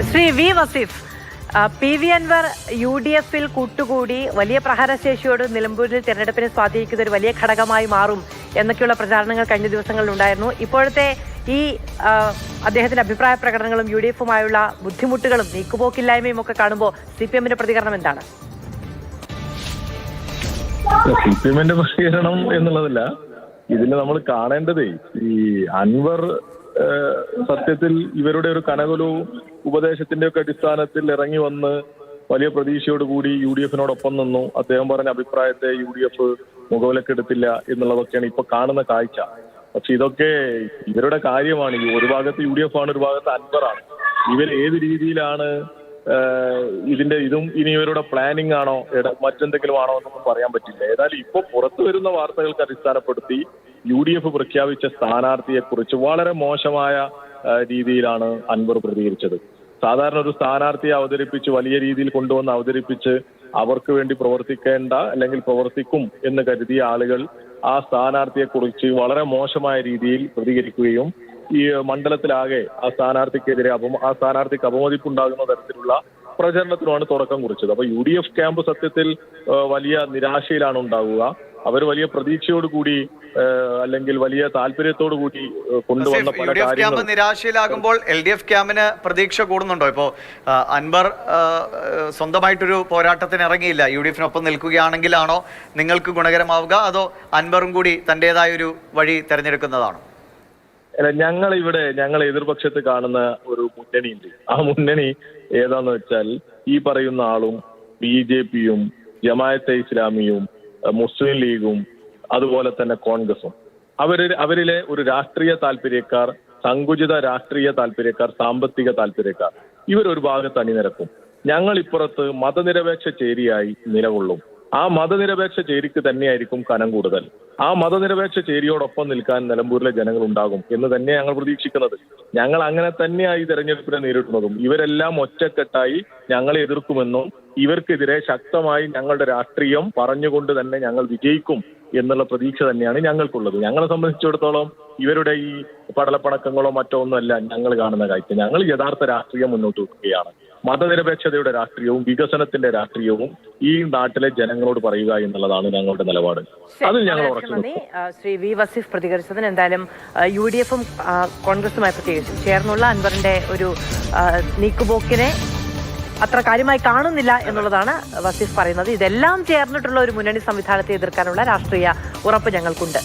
Shri V Vaseef, P V Anvar U D എഫിൽ കൂട്ടുകൂടി വലിയ പ്രഹരശേഷിയോട് നിലമ്പൂരിൽ തെരഞ്ഞെടുപ്പിനെ സ്വാധീനിക്കുന്ന ഒരു വലിയ ഘടകമായി മാറും എന്നൊക്കെയുള്ള പ്രചാരണങ്ങൾ കഴിഞ്ഞ ദിവസങ്ങളിൽ ഉണ്ടായിരുന്നു. ഇപ്പോഴത്തെ ഈ അദ്ദേഹത്തിന്റെ അഭിപ്രായ പ്രകടനങ്ങളും യു ഡി എഫുമായുള്ള ബുദ്ധിമുട്ടുകളും നീക്കുപോക്കില്ലായ്മയും ഒക്കെ കാണുമ്പോൾ സി പി എമ്മിന്റെ പ്രതികരണം എന്താണ്? സി പി എമ്മിന്റെ പ്രതികരണം എന്നുള്ളതല്ല, ഇതിൽ നമ്മൾ കാണേണ്ടതേ ഈ അൻവർ സത്യത്തിൽ ഇവരുടെ ഒരു കനകുലവും ഉപദേശത്തിന്റെ ഒക്കെ അടിസ്ഥാനത്തിൽ ഇറങ്ങി വന്ന് വലിയ പ്രതീക്ഷയോടുകൂടി യു ഡി എഫിനോടൊപ്പം നിന്നു. അദ്ദേഹം പറഞ്ഞ അഭിപ്രായത്തെ യു ഡി എഫ് മുഖവിലക്കെടുത്തില്ല എന്നുള്ളതൊക്കെയാണ് ഇപ്പൊ കാണുന്ന കാഴ്ച. പക്ഷെ ഇതൊക്കെ ഇവരുടെ കാര്യമാണ്. ഒരു ഭാഗത്ത് യു ഡി എഫ് ആണ്, ഒരു ഭാഗത്ത് അൻവറാണ്. ഇവർ ഏത് രീതിയിലാണ് ഇതും ഇനി ഇവരുടെ പ്ലാനിങ് ആണോ മറ്റെന്തെങ്കിലും ആണോ എന്നൊന്നും പറയാൻ പറ്റില്ല. ഏതായാലും ഇപ്പൊ പുറത്തു വരുന്ന വാർത്തകൾക്ക് അടിസ്ഥാനപ്പെടുത്തി യു ഡി എഫ് പ്രഖ്യാപിച്ച സ്ഥാനാർത്ഥിയെ കുറിച്ച് വളരെ മോശമായ രീതിയിലാണ് അൻവർ പ്രതികരിച്ചത്. സാധാരണ ഒരു സ്ഥാനാർത്ഥിയെ അവതരിപ്പിച്ച് വലിയ രീതിയിൽ കൊണ്ടുവന്ന് അവതരിപ്പിച്ച് അവർക്ക് വേണ്ടി പ്രവർത്തിക്കേണ്ട അല്ലെങ്കിൽ പ്രവർത്തിക്കും എന്ന് കരുതിയ ആളുകൾ ആ സ്ഥാനാർത്ഥിയെ കുറിച്ച് വളരെ മോശമായ രീതിയിൽ പ്രതികരിക്കുകയും ഈ മണ്ഡലത്തിലാകെ ആ സ്ഥാനാർത്ഥിക്കെതിരെ ആ സ്ഥാനാർത്ഥിക്ക് അപമതിപ്പുണ്ടാകുന്ന തരത്തിലുള്ള പ്രചരണത്തിനുമാണ് തുടക്കം കുറിച്ചത്. അപ്പൊ യു ഡി എഫ് ക്യാമ്പ് സത്യത്തിൽ വലിയ നിരാശയിലാണ് ഉണ്ടാവുക. അവർ വലിയ പ്രതീക്ഷയോടുകൂടി അല്ലെങ്കിൽ വലിയ താല്പര്യത്തോടു കൂടി കൊണ്ടുവന്ന പല കാര്യങ്ങളും നിരാശയിലാകുമ്പോൾ എൽ ഡി എഫ് ക്യാമ്പിന് പ്രതീക്ഷ കൂടുന്നുണ്ടോ? ഇപ്പോ അൻവർ സ്വന്തമായിട്ടൊരു പോരാട്ടത്തിന് ഇറങ്ങിയില്ല, യു ഡി എഫിനൊപ്പം നിൽക്കുകയാണെങ്കിലാണോ നിങ്ങൾക്ക് ഗുണകരമാവുക, അതോ അൻവറും കൂടി തന്റേതായ ഒരു വഴി തെരഞ്ഞെടുക്കുന്നതാണോ? ഞങ്ങൾ എതിർപക്ഷത്ത് കാണുന്ന ഒരു മുന്നണിയുണ്ട്. ആ മുന്നണി ഏതാന്ന് വെച്ചാൽ ഈ പറയുന്ന ആളും ബി ജെ പിയും ജമാഅത്തെ ഇസ്ലാമിയും മുസ്ലിം ലീഗും അതുപോലെ തന്നെ കോൺഗ്രസും അവരിലെ ഒരു രാഷ്ട്രീയ താല്പര്യക്കാർ, സങ്കുചിത രാഷ്ട്രീയ താല്പര്യക്കാർ, സാമ്പത്തിക താല്പര്യക്കാർ, ഇവരൊരു ഭാഗത്ത് അണിനിരക്കും. ഞങ്ങൾ ഇപ്പുറത്ത് മതനിരപേക്ഷ ചേരിയായി നിലകൊള്ളും. ആ മതനിരപേക്ഷ ചേരിക്ക് തന്നെയായിരിക്കും കനം കൂടുതൽ. ആ മതനിരപേക്ഷ ചേരിയോടൊപ്പം നിൽക്കാൻ നിലമ്പൂരിലെ ജനങ്ങൾ ഉണ്ടാകും എന്ന് തന്നെ ഞങ്ങൾ പ്രതീക്ഷിക്കുന്നത്. ഞങ്ങൾ അങ്ങനെ തന്നെയായി തെരഞ്ഞെടുപ്പിനെ നേരിടുന്നതും. ഇവരെല്ലാം ഒറ്റക്കെട്ടായി ഞങ്ങളെ എതിർക്കുമെന്നും ഇവർക്കെതിരെ ശക്തമായി ഞങ്ങളുടെ രാഷ്ട്രീയം പറഞ്ഞുകൊണ്ട് തന്നെ ഞങ്ങൾ വിജയിക്കും എന്നുള്ള പ്രതീക്ഷ തന്നെയാണ് ഞങ്ങൾക്കുള്ളത്. ഞങ്ങളെ സംബന്ധിച്ചിടത്തോളം ഇവരുടെ ഈ പടലപ്പണക്കങ്ങളോ മറ്റോ ഒന്നുമല്ല ഞങ്ങൾ കാണുന്ന കാഴ്ച. ഞങ്ങൾ യഥാർത്ഥ രാഷ്ട്രീയം മുന്നോട്ട് വെക്കുകയാണ്. മതനിരപേക്ഷതയുടെ രാഷ്ട്രീയവും വികസനത്തിന്റെ രാഷ്ട്രീയവും ഈ നാട്ടിലെ ജനങ്ങളോട് പറയുക എന്നുള്ളതാണ് ഞങ്ങളുടെ നിലപാട്. അതിൽ ഞങ്ങൾ ഉറച്ചു. ശ്രീ വി വസീഫ് പ്രതികരിച്ചതിന് എന്തായാലും യു ഡി എഫും കോൺഗ്രസുമായി പ്രത്യേകിച്ചും ചേർന്നുള്ള അൻവറിന്റെ ഒരു നീക്കുപോക്കിനെ അത്ര കാര്യമായി കാണുന്നില്ല എന്നുള്ളതാണ് വസീഫ് പറയുന്നത്. ഇതെല്ലാം ചേർന്നിട്ടുള്ള ഒരു മുന്നണി സംവിധാനത്തെ എതിർക്കാനുള്ള രാഷ്ട്രീയ ഉറപ്പ് ഞങ്ങൾക്കുണ്ട്.